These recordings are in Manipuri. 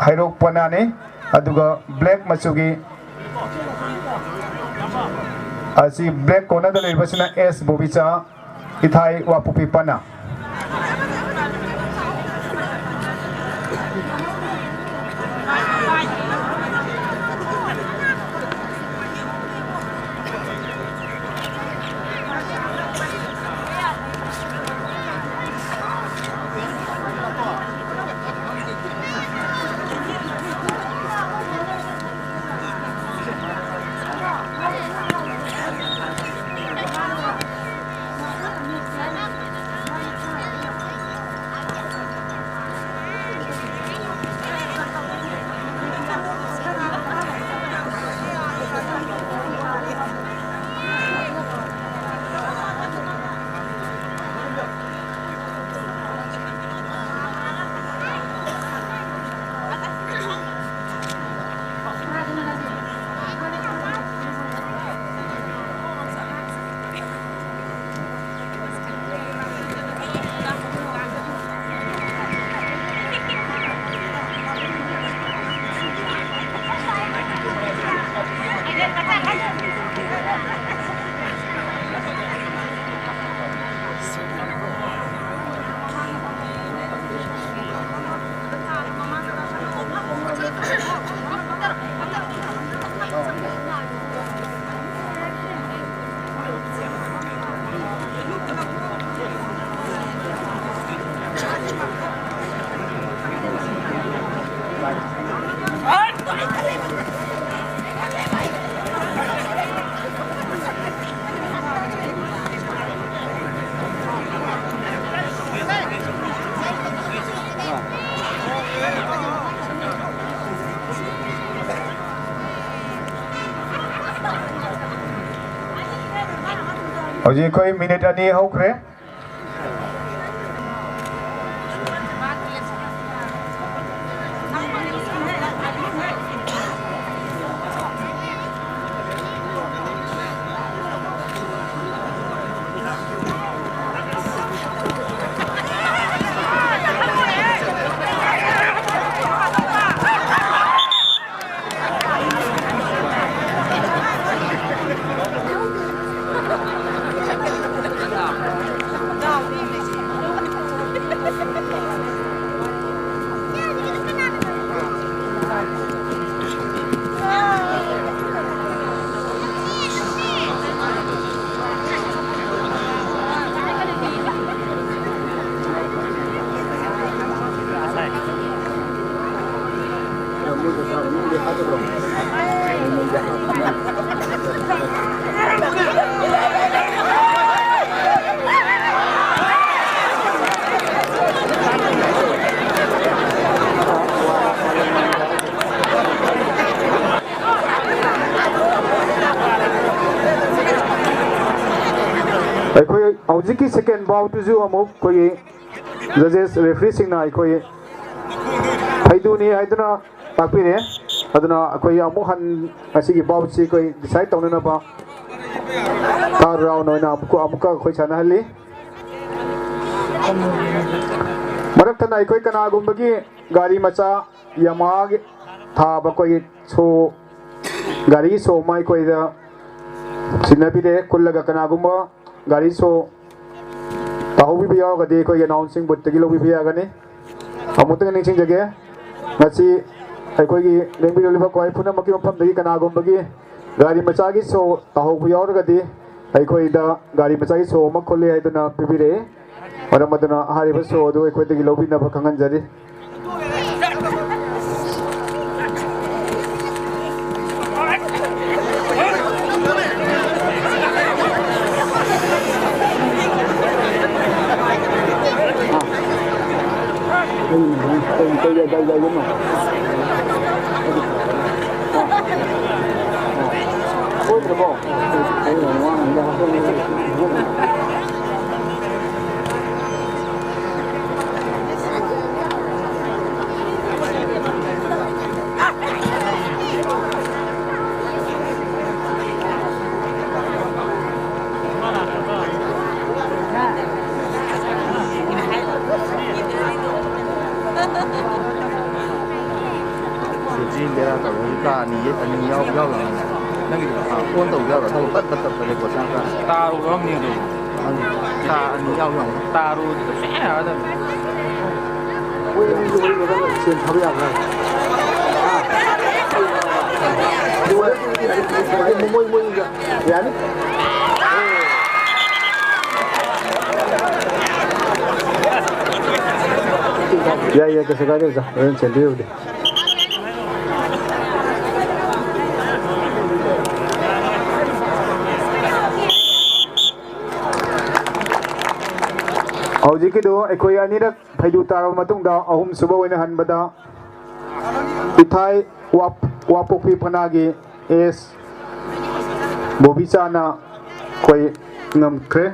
हाइरोक पनाने अदुगा ब्लैक मचुगी असी ब्लैक कोना द लेबसिना एस बोबिचा इथाई वापुपी पना Oji koi minute ani hokre Hꯧji ki second bout ju amuk koi judges referee sing na koi haidu ni haiduna takpine aduna koi amuk han asi ki bout si koi decide tawna na ba tar round na amuka koi chana hali marak tana koi kana gumbagi gari macha yamag tha ba koi so gari so mai koi da sinabi de kullaga kana gumba gari so tahu bi yaw gade ko announcing but tagi lo bi agane amutang ning jage ngasi ai ko gi lengbi lo ko ai phuna maki mpham dagi kana gom bagi gari macha gi so tahu bi yaw gade ai ko ida gari macha gi so ma kholle ai duna bibire ora maduna hari ba so do ai ko tagi lo bi na ba kangan jari đây đúng không? Ôi trời ơi, đây là ngon, đây là không. Jadi dia tak boleh tak ni yau yau lah. Nanti pun tahu yau lah, tahu betul pada kosan kan. Taruh orang ni tu. Tak ni yau yau. Taruh tu saya ada. Ôi ôi ôi cái đó truyền thấu dạng này. Môi môi kìa. Dán. Ya que se cayó ya, encendido. ꯍꯧꯖꯤꯛꯀꯤꯗꯣ ꯑꯩꯈꯣꯏ ꯑꯅꯤꯔꯛ ꯐꯩꯗꯨ ꯇꯥꯔꯕ ꯃꯇꯨꯡꯗ ꯑꯍꯨꯝ ꯁꯨꯕ ꯑꯣꯏꯅ ꯍꯟꯕꯗ ꯏꯊꯥꯏ ꯋꯥꯄꯣꯛꯄꯤ ꯄꯅꯥꯒꯤ ꯑꯦꯁ ꯕꯣꯕꯤꯆꯥꯅ ꯑꯩꯈꯣꯏ ꯉꯝꯈ꯭ꯔꯦ.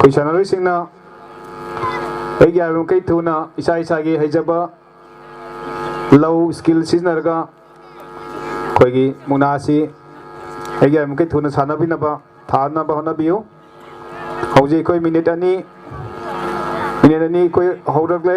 ꯑꯩꯈꯣꯏ ꯁꯥꯟꯅꯔꯣꯏꯁꯤꯡꯅ ꯑꯩꯒꯤ ꯌꯥꯔꯤꯕꯃꯈꯩ ꯊꯨꯅ ꯏꯁꯥ ꯏꯁꯥꯒꯤ ꯍꯩꯖꯕ ꯂꯧ ꯁ꯭ꯀꯤꯜ ꯁꯤꯖꯤꯟꯅꯔꯒ ꯑꯩꯈꯣꯏꯒꯤ ꯃꯨꯛꯅꯥ ꯑꯁꯤ ꯑꯩꯒꯤ ꯌꯥꯔꯤꯕꯃꯈꯩ ꯊꯨꯅ ꯁꯥꯟꯅꯕꯤꯅꯕ ꯊꯥꯅꯕ ꯍꯣꯠꯅꯕꯤꯌꯨ. ꯍꯧꯖꯤꯛ ꯑꯩꯈꯣꯏ ꯃꯤꯅꯤꯠ ꯑꯅꯤ ꯑꯩꯈꯣꯏ ꯍꯧꯔꯛꯂꯦ.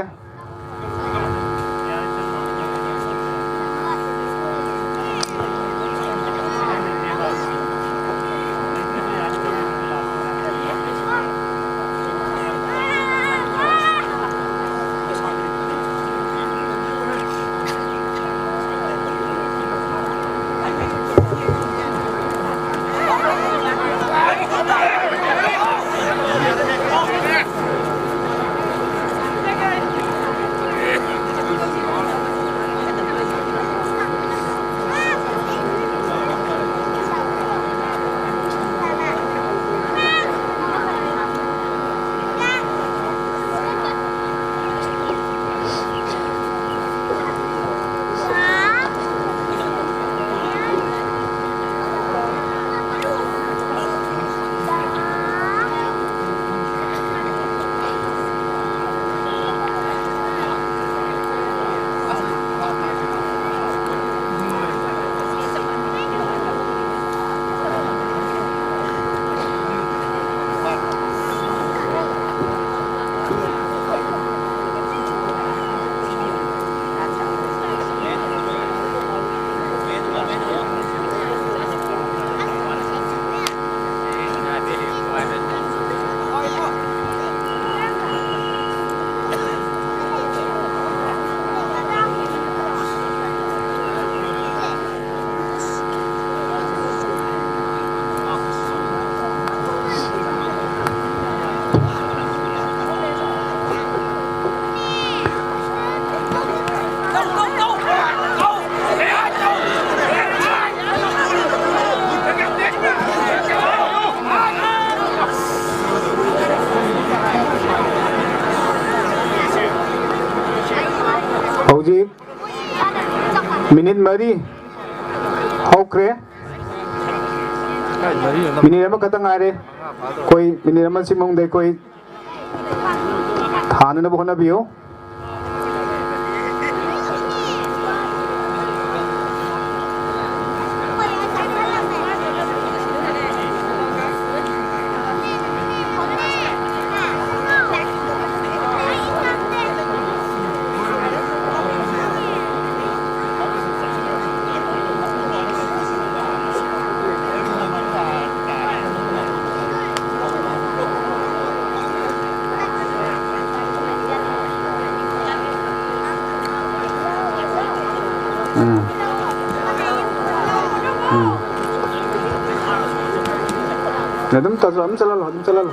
हौजी मिनिट मरी हौख्रे मिनिट अमा खतंग आरे कोई मिनिट अमा सिमोंग दे कोई थाननबो होनाबियो Nadam tazam salal hadim salal.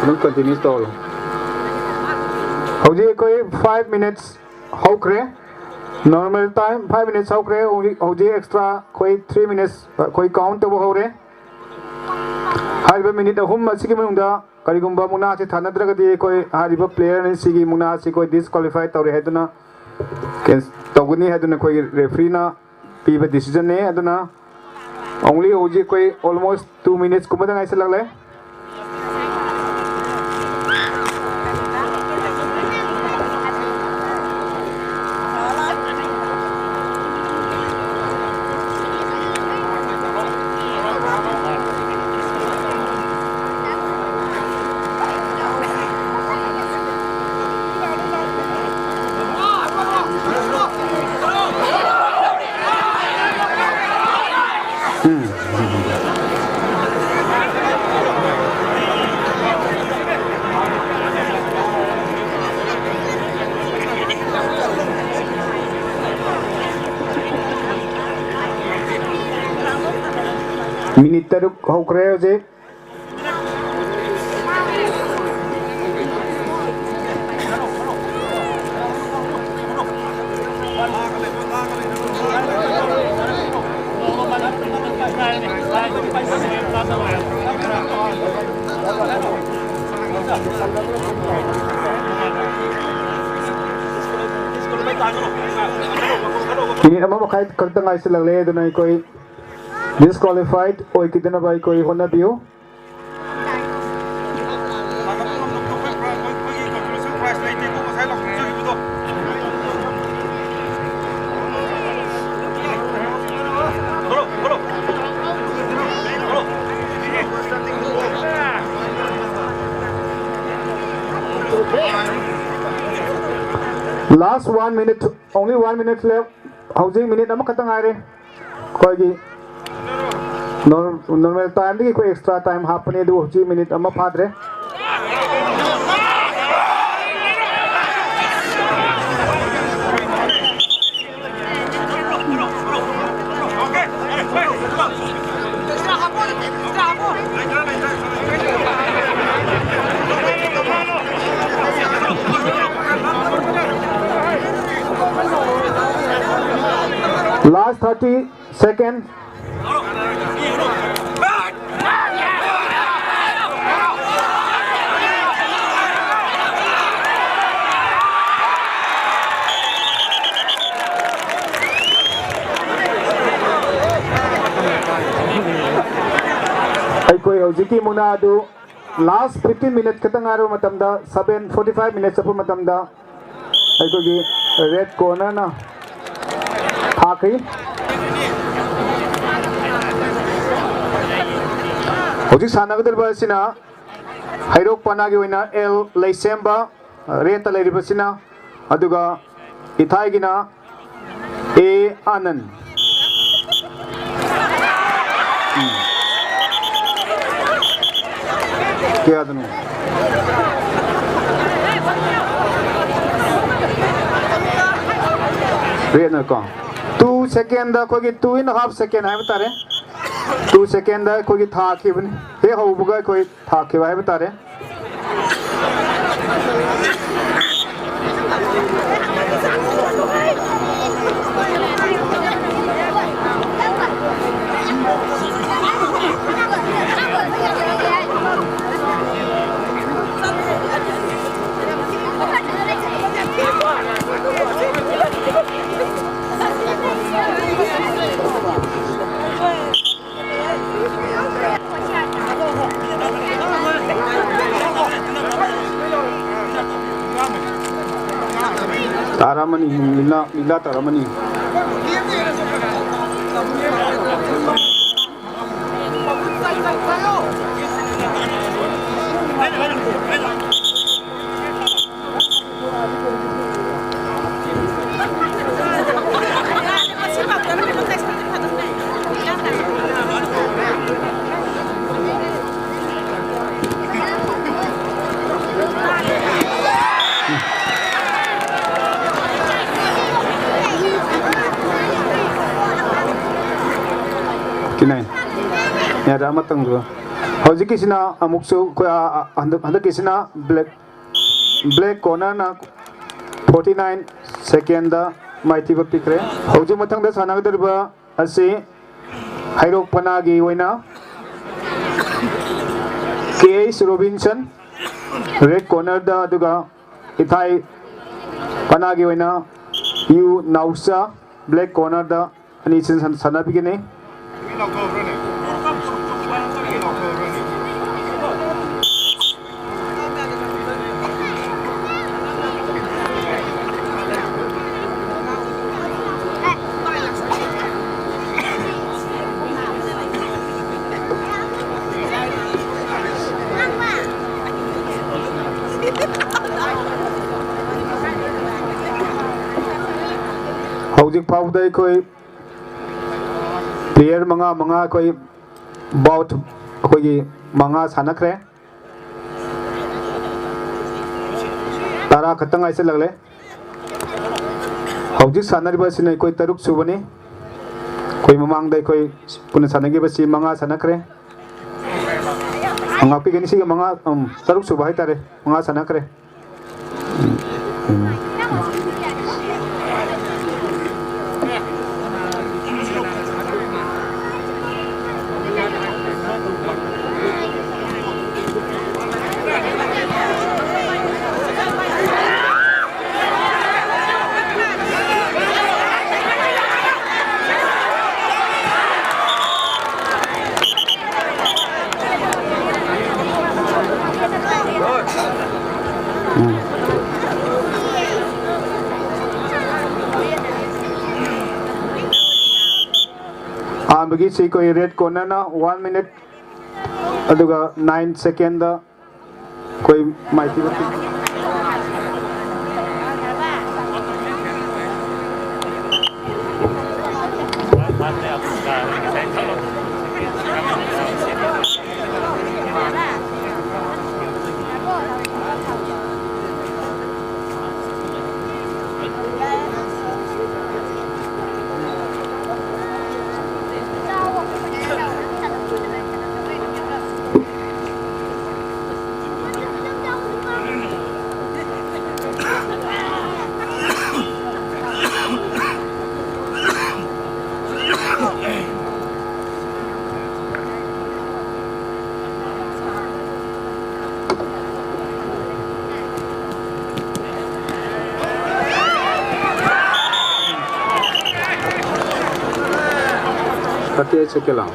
Nadam continue stall. Howji koi 5 minutes how kre normal time 5 minutes how kre howji extra koi 3 minutes koi count to how re. Hariba minute ahum asigi manungda karigumba muna se thanadragadi koi hariba player ne sigi muna se koi disqualify tawre heduna तगुनी है दुना कोई रेफरी ना पीबा डिसीजन ने है दुना ओनली होजी कोई ऑलमोस्ट 2 मिनट्स को मदंग ऐसे लगले मिनिट तरुक हौख्रे होजे मिनिट अमा मखाई करतंग ऐसे लगले दुना कोई disqualified or kitna by koi hona biyo last 1 minute only 1 minute left housing minute am khatang aare koi gi normal time di कोई extra time half ने दो 2 minute अम्मा फादरे last 30 seconds कोई हौजिकी मुना दु last 15 minutes खतंग आरो मतमदा 7:45 minutes अप मतमदा अइकोगी रेड कॉर्नर ना थाखै हौजिक सानागदरबा सिना हैरोक पनागी ओइना एल लैसेम्बा रेत लैरिबसिना अदुगा इथाइगिना ए आनंद क्या दनु रेन का 2 सेकंड दा कोई 2.5 सेकंड है बता रहे 2 सेकंड दा कोई था के बने हे होबगा कोई था के है बता रहे ꯑꯗꯨꯅ ꯂꯤꯂꯥ ꯇꯧꯔꯝꯃꯅꯤ ya da matang do hoji kisina amuksu ko handa kisina black corner na 49 second da maiti ba pikre hoji matang da sanag darba ase hairok panagi oina K.S. Robinson red corner da aduga ithai panagi oina U Nausa black corner da ani sin sana bigine Housing powder koi player manga koi bout koi manga sanakre tara khatang aise lagle housing sanari ba sine koi taruk subani koi mamang dai koi puna sanagi ba si manga sanakre manga pi gani si manga taruk suba hai tare manga sanakre bagi si koi red corner na 1 minute aduga 9 second da koi maiti bati Kati second lang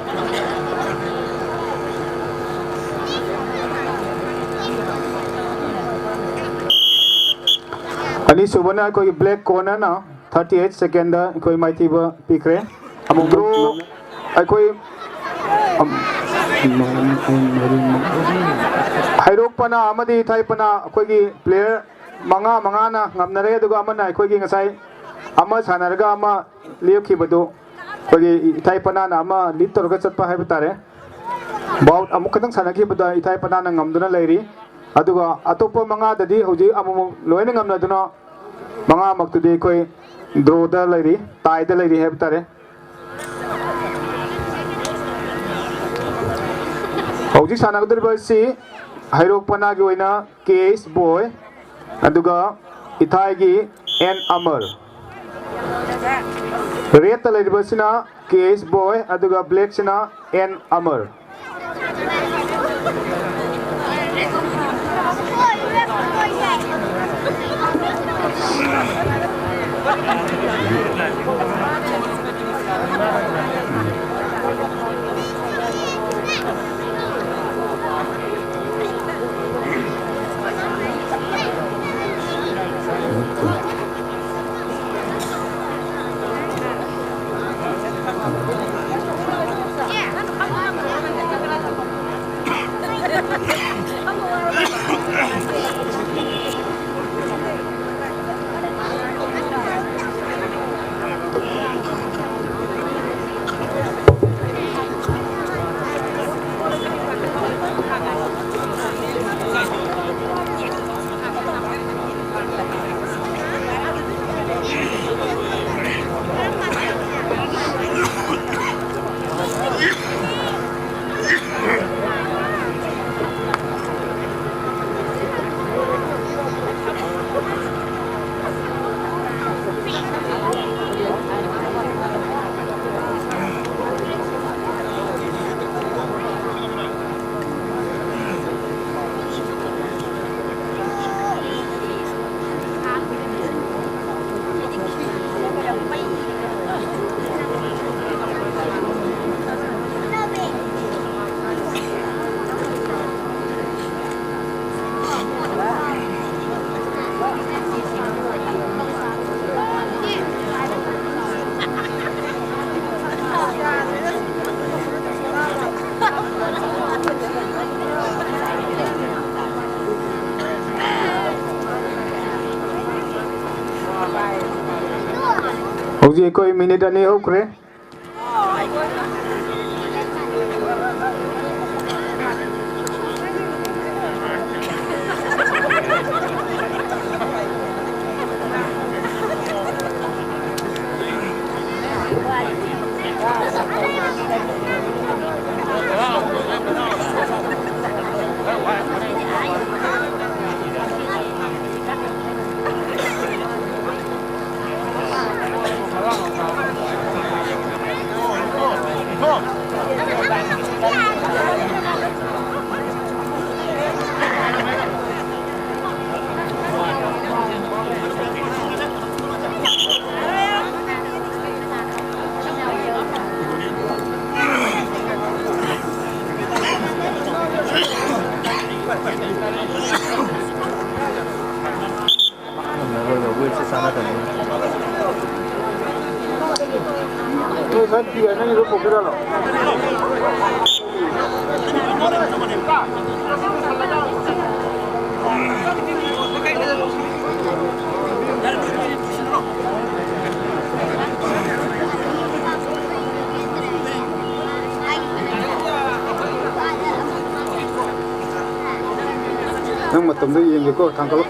ani subana koi black corner na 38 second da koi maiti ba pikre amugro ai koi hairok pana amadi thai pana koi gi player manga na ngamnare aduga amana koi gi ngasai ama sanarga ama liokhi badu koi gi thai pana na ama lead torga chatpa hai batare baut amuk kadang sanaki bada thai pana na ngamduna leiri aduga atopa manga dadi hoji amu loina ngamna duna manga maktudi koi draw da leiri tai da leiri hai batare hoji sanagdar basi hairok pana gi oina case boy aduga ithai gi N Amar red ta leiri basina case boy aduga black sina N Amar हौजी कोई मिनिट अनी होख्रे nang matam do yeng ko thangkal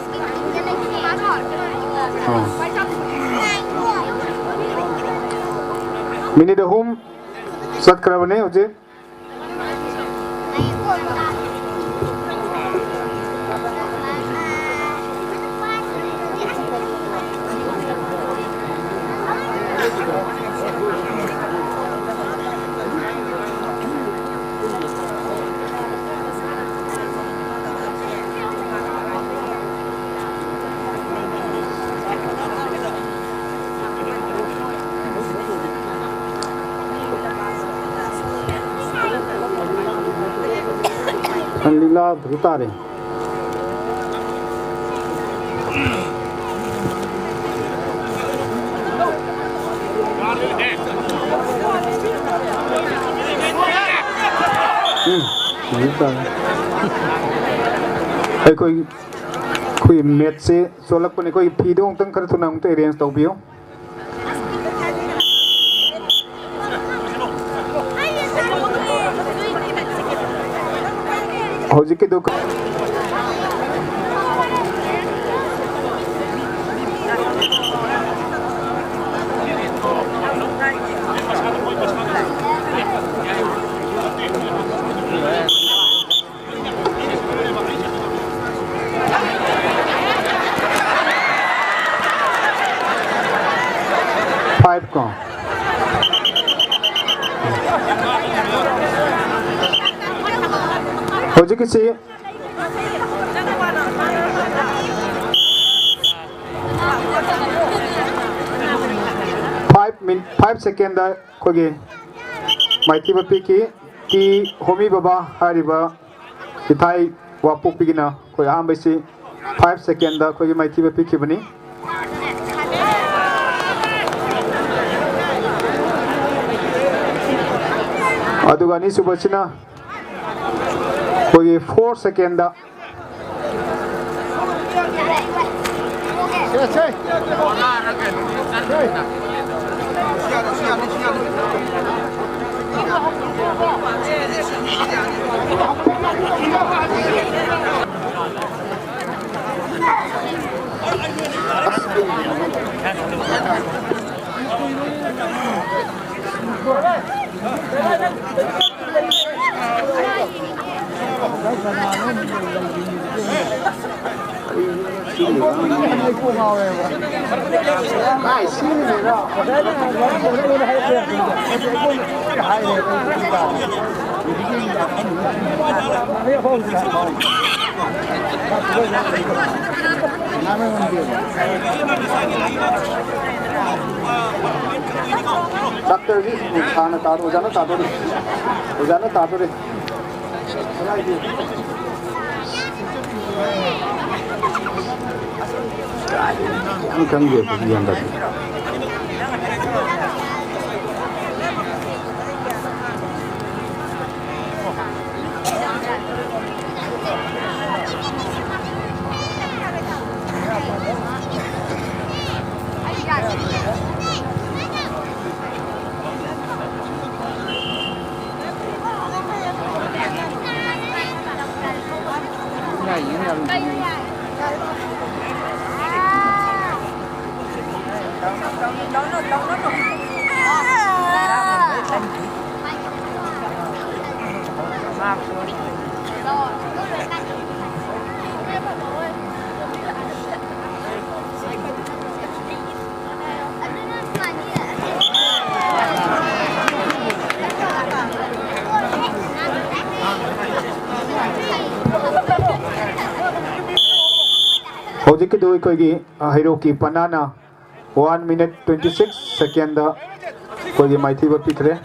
minute home sat karabane hoje लीला भूतारे कोई मैच से सोलक पने कोई फीडों तंग कर तो नाम तो अरेंज तो बियो हौजी के दुकान फाइव को हौजी के से 5 सेकेंड दा कोगे माइती बपी की होमी बाबा हारिबा इथाई वापो पिगिना कोई आम बैसी 5 सेकेंड दा कोगे माइती बपी की बनी अदुगानी सुबसिना कोई 4 सेकेंड दा डॉक्टर जी खाना तार हो जाना तातो रे kan dia yang tadi Hojik ke doi koi Hiroki Panana 1 minute 26 second koi mai thi ba pikre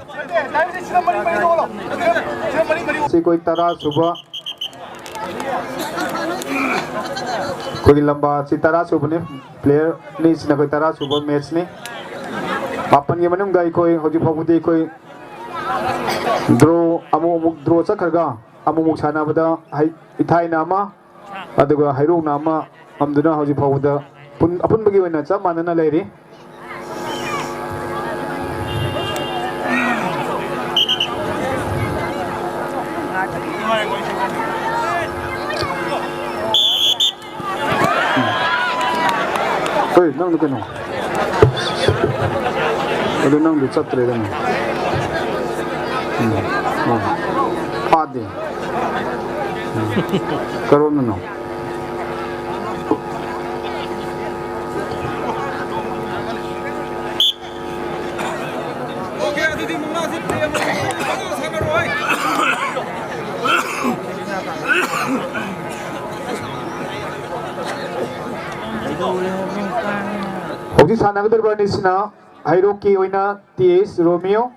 si koi tara suba koi lamba si tara suba ne player ni sina koi tara suba match ne papan ge manung gai koi hoji phobudi koi draw amu draw sakharga amu sana bada ithai nama aduga hairok nama amduna hoji phobada apun bagi wana cha manana leiri oi nang dukano adu nang du chatre dana pade karon no Hoji sanagadar banisna Hiroki oina TS Romeo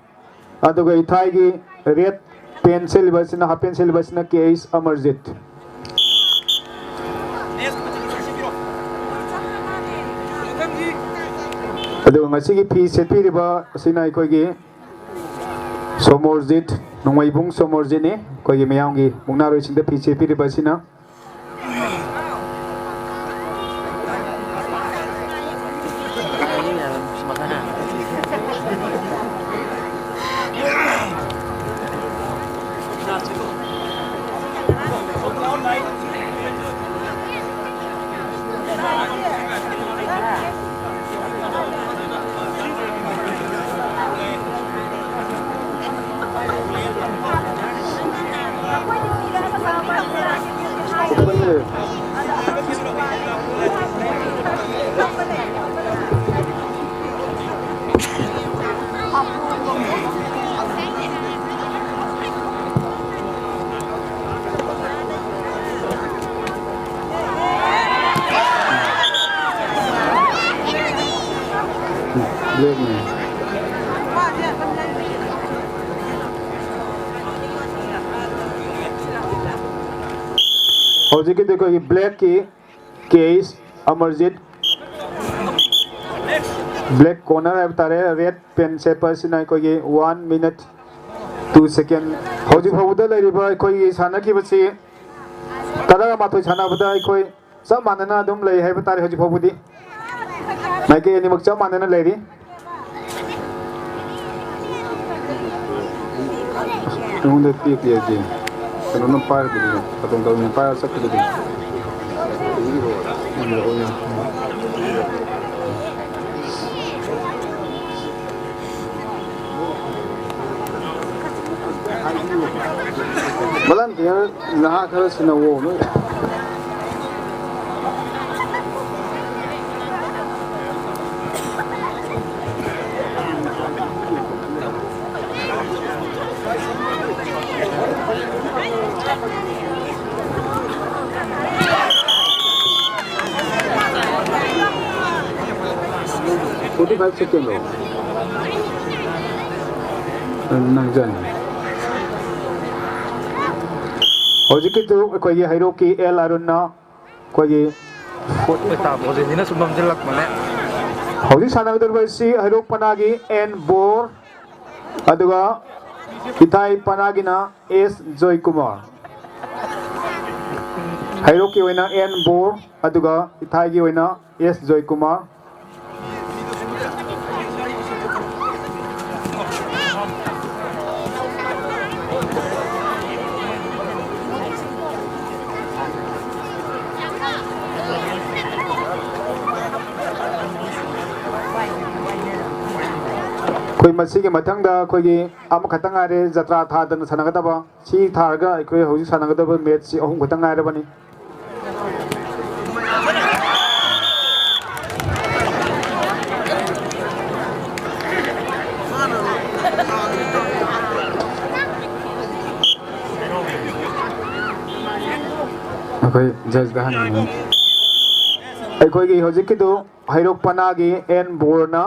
aduga ithai gi red pencil basina half pencil basina KS Amarjit aduga ngasi gi phi setpiriba asina ikoi gi Somorjit Nongmaibung Somorjit ni koi gi mayam gi mungnaroi singda phi setpiriba sina Hojik देखो ये black की case Amarjit black corner है बता रहे red pen से पर्सन है कोई 1 minute 2 second Hojik भावुदा ले रिबा कोई साना की बच्ची तरह माथो साना बता कोई सब मानना दुम ले है बता रहे Hojik भावुदी मैं के निमक सब मानना ले रही उन्हें पीक दिया जी kalau nampak gitu, kalau tahu nampak sakit gitu. Malan dia nak kalau senawo, no. Forty 5 seconds loh. Nang jan. Hojik itu kau ye Hiroki L Aruna kau ye. Kita posisinya sebelum jelek mana? Hojik sana terbersih Hirok Panagi N Bor, aduga Ithai Panagi na S Joy Kumar. Hiroki wena N Bor, aduga Ithai gi wena S Joy Kumar. कोई मसीगे मथंग दा कोई खतंग आरे जत्रा था दन सनगदबा सी थारगा कोई हौजी सनगदबा मैच सी अहुम खतंग आरे बनी कोई जज दहन अखोई की हौजी की दो हैरोक पना की एन बोर्ना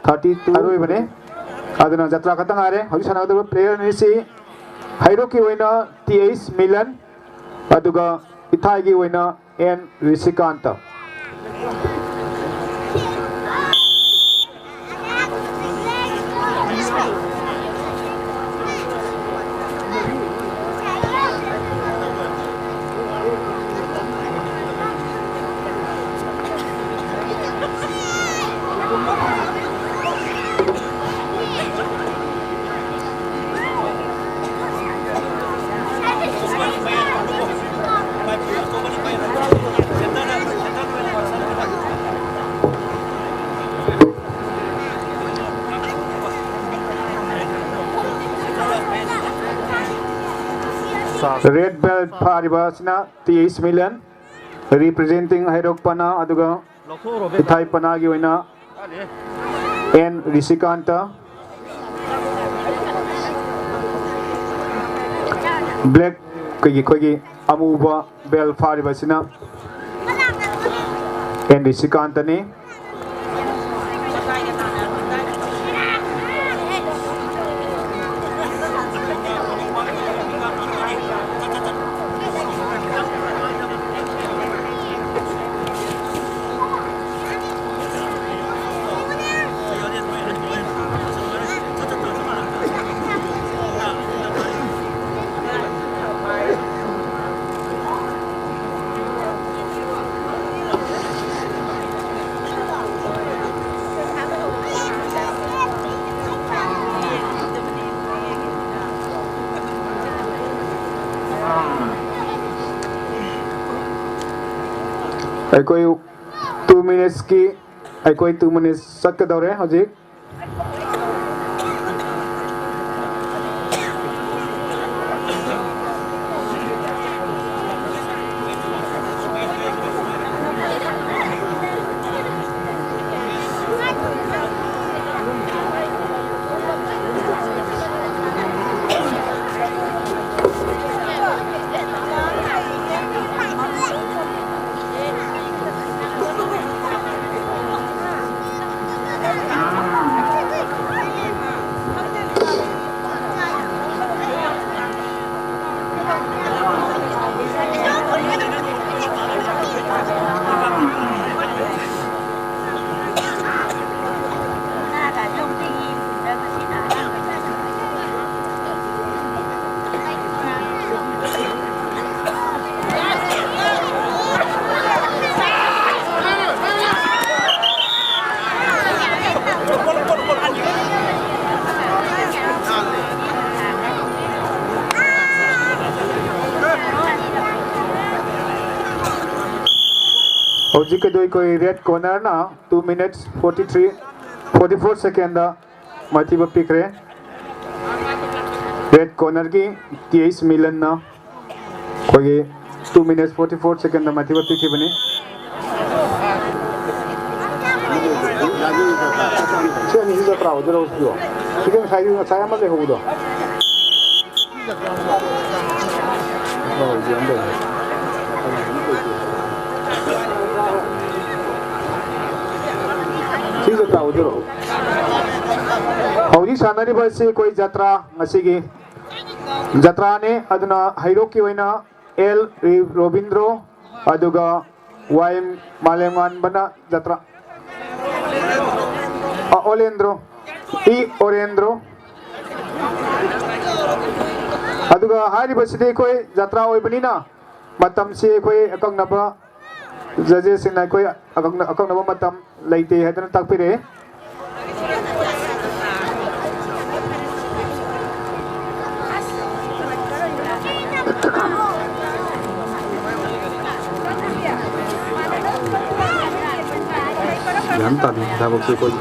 32 अरुई बने अदना जत्रा खतंग आरे हौजी सनगदबा प्लेयर निसी हैरोक की वैना TH मिलन अदुगा इथाई की वैना N Rishikant Red belt Paribasna TH Milan representing Hairok Pana aduga Ithai Pana gi oina N Rishikanta Black kogi amuba belt Paribasna N Rishikanta ni कोई 2 minutes की कोई 2 minutes सक के दौरे हजी हौजी के दो कोई रेड कॉर्नर ना 2 minutes 44 सेकेंड माथिब पिकरे रेड कॉर्नर की TH मिलन ना कोई 2 minutes 44 सेकेंड माथिब पिकी बने चेनी हिजा प्राव जरा उसको चिकन साइड में साया मत देखो दो जी अंदर चीज़ का उधरो हौजी सानरी बस कोई जत्रा मसीगी जत्रा ने अदना हैरो की वैना एल रोबिंद्रो अदुगा वाइम मालेमान बना जत्रा ओलेंद्रो ओरेंद्रो अदुगा हारी बस कोई जत्रा ओई बनी ना मतम से कोई अकंगनबा जजेस सिंह कोई अकंगनबा मतम लेते हैं तो तक फिरे जानता नहीं था वो कोई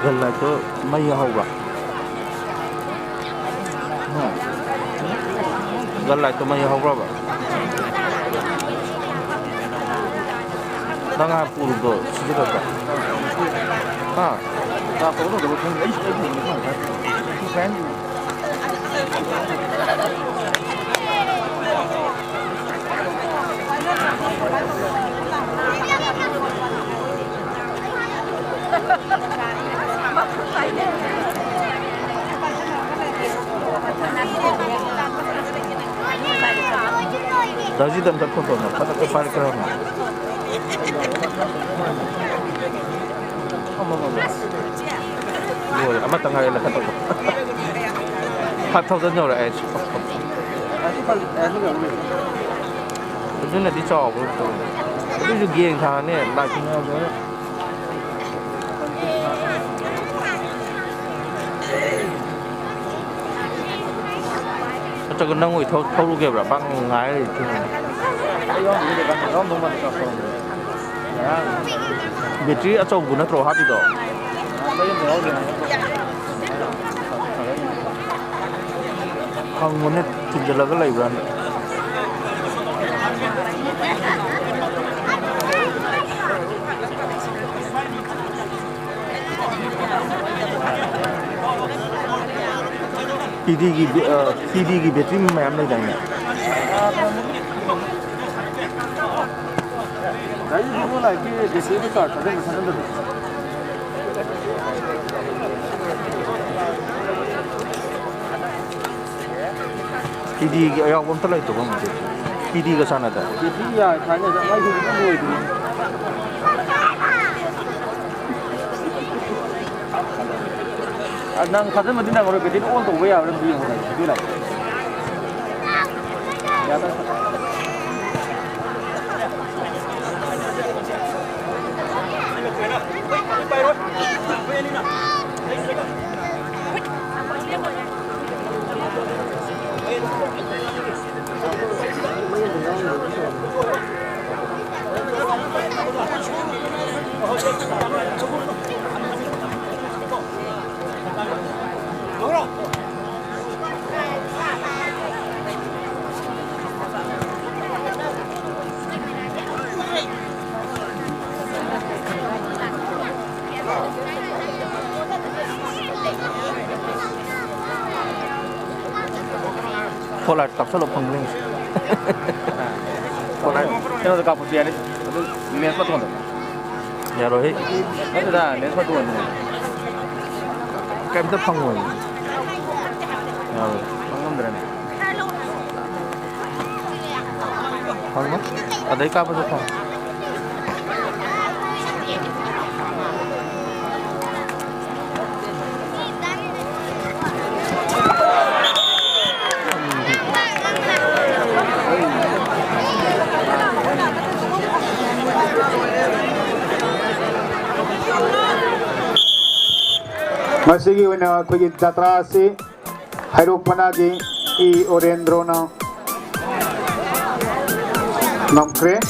gần lại chỗ mây hầu à gần lại chỗ mây hầu rồi ạ đang ăn phụ đồ chỉ được cả à ta phụ đồ được không ấy thì không phải cái Daji dan terkontrol, pada kepala kerana. Boleh, amat tengah elak kata. 8,000 euro aja. Itu nanti cakap itu. Itu juga yang sana ni, lagi ni apa? Chắc cái nông người thâu luôn kìa là băng ngái thì vị trí ở trong của nó trổ hát đi đó không muốn hết thì là cái này rồi khi đi vị trí mà em đây này đấy nó là cái để xử lý cả cái này sang được khi đi cái ông cũng lấy tụi mình khi đi cái sao này đấy khi đi à cái này là mấy người cũng ngồi thì năng 사진 뭐 된다고 그러게 된 온도 왜야 그런 비용 그래. 야다. Thôi là tập số lục phần linh. Thôi là nó được gặp một tiền đấy, lên phát tuần rồi. Dạ rồi hết. Hết rồi ra lên phát tuần rồi. Kem tất phong rồi. Dạ rồi, phong năm rồi này. Phong mất. Ở đấy cao bao nhiêu phong? Masigi wina kuyi jatrasi hairuk managi I Orendro na namkre